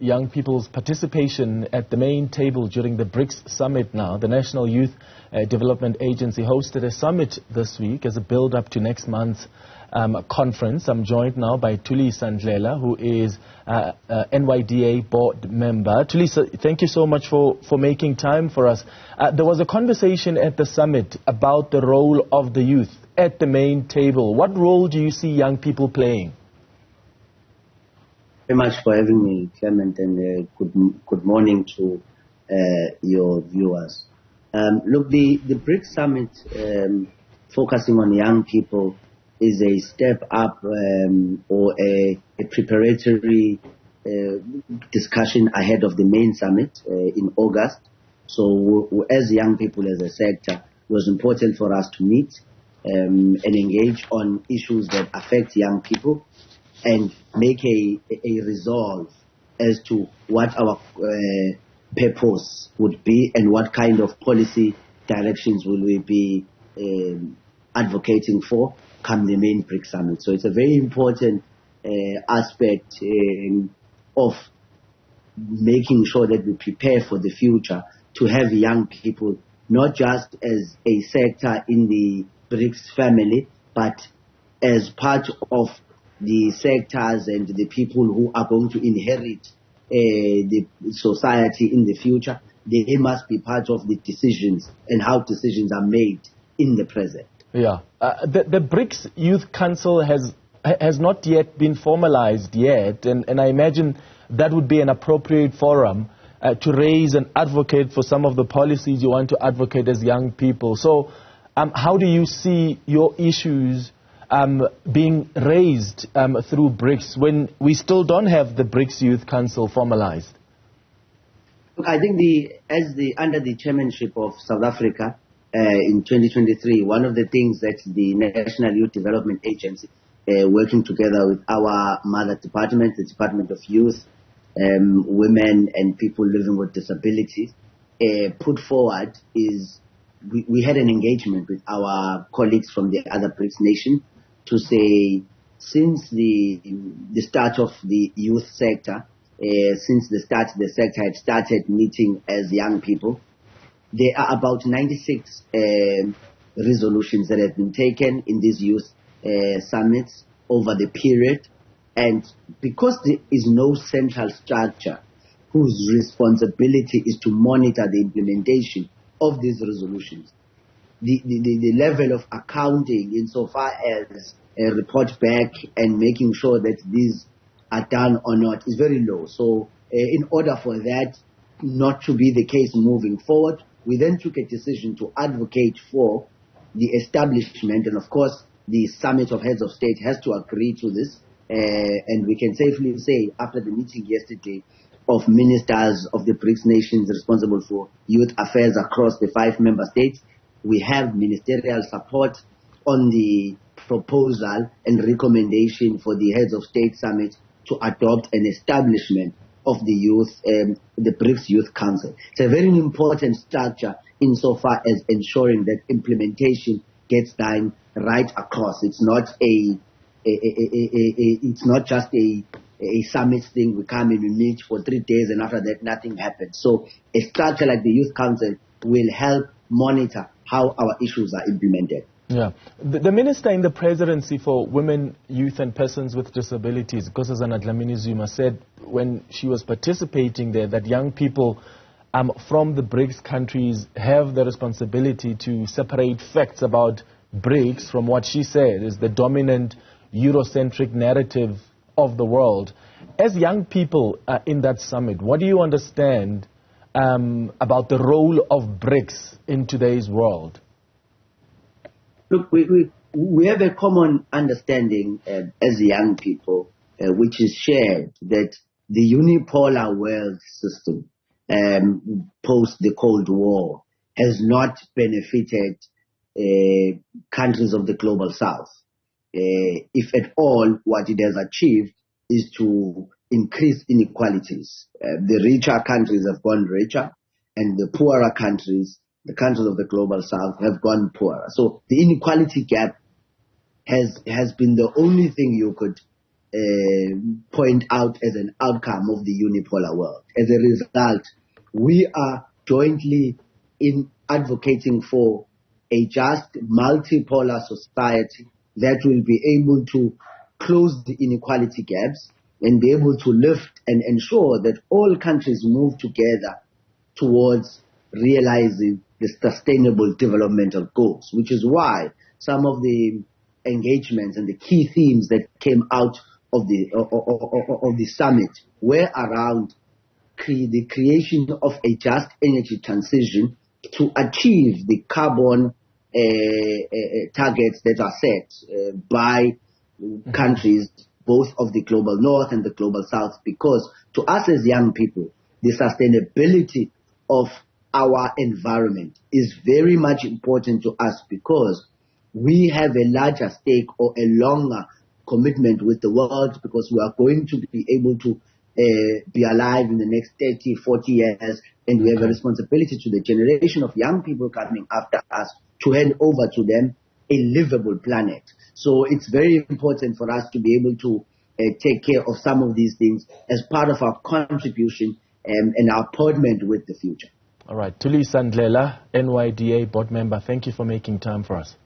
young people's participation at the main table during the Brics Summit now. The National Youth Development Agency hosted a summit this week as a build-up to next month's conference. I'm joined now by Thulisa Ndlela, who is NYDA board member. Thulisa, thank you so much for making time for us. There was a conversation at the summit about the role of the youth at the main table. What role do you see young people playing? Very much for having me, Clement, and good morning to your viewers. Look, the Brics Summit focusing on young people is a step up or a preparatory discussion ahead of the main summit in August. So as young people, as a sector, it was important for us to meet and engage on issues that affect young people and make a resolve as to what our purpose would be and what kind of policy directions will we be advocating for come the main Brics Summit. So it's a very important aspect of making sure that we prepare for the future to have young people not just as a sector in the Brics family, but as part of the sectors and the people who are going to inherit the society in the future. They must be part of the decisions and how decisions are made in the present. Yeah. The Brics Youth Council has not yet been formalized yet, and I imagine that would be an appropriate forum to raise and advocate for some of the policies you want to advocate as young people. So how do you see your issues being raised through Brics when we still don't have the Brics Youth Council formalized? Look, I think under the chairmanship of South Africa in 2023, one of the things that the National Youth Development Agency, working together with our mother department, the Department of Youth, Women and People Living with Disabilities, put forward is we had an engagement with our colleagues from the other Brics nations to say, since the start of the youth sector, the sector had started meeting as young people, there are about 96 resolutions that have been taken in these youth summits over the period. And because there is no central structure whose responsibility is to monitor the implementation of these resolutions, the level of accounting insofar as a report back and making sure that these are done or not is very low. So in order for that not to be the case moving forward, we then took a decision to advocate for the establishment, and of course the Summit of Heads of State has to agree to this, and we can safely say after the meeting yesterday of ministers of the Brics nations responsible for youth affairs across the 5 member states, we have ministerial support on the proposal and recommendation for the Heads of State Summit to adopt an establishment of the Brics Youth Council. It's a very important structure insofar as ensuring that implementation gets done right across. It's not it's not just a summit thing. We come and we meet for 3 days and after that nothing happens. So a structure like the Youth Council will help monitor how our issues are implemented. Yeah. The Minister in the Presidency for Women, Youth and Persons with Disabilities, Nkosazana Dlamini-Zuma, said when she was participating there that young people from the Brics countries have the responsibility to separate facts about Brics from what she said is the dominant Eurocentric narrative of the world. As young people in that summit, what do you understand about the role of Brics in today's world? Look, we have a common understanding as young people, which is shared, that the unipolar world system post the Cold War has not benefited countries of the global south. If at all, what it has achieved is to increase inequalities. The richer countries have gone richer, and the poorer countries, the countries of the global south, have gone poorer. So the inequality gap has been the only thing you could point out as an outcome of the unipolar world. As a result, we are jointly advocating for a just multipolar society that will be able to close the inequality gaps and be able to lift and ensure that all countries move together towards realizing the sustainable developmental goals, which is why some of the engagements and the key themes that came out of the summit were around the creation of a just energy transition to achieve the carbon targets that are set by countries both of the global north and the global south, because to us as young people, the sustainability of our environment is very much important to us, because we have a larger stake or a longer commitment with the world, because we are going to be able to be alive in the next 30, 40 years, and we have a responsibility to the generation of young people coming after us to hand over to them a livable planet. So it's very important for us to be able to take care of some of these things as part of our contribution and our appointment with the future. All right. Thulisa Ndlela, NYDA board member, thank you for making time for us.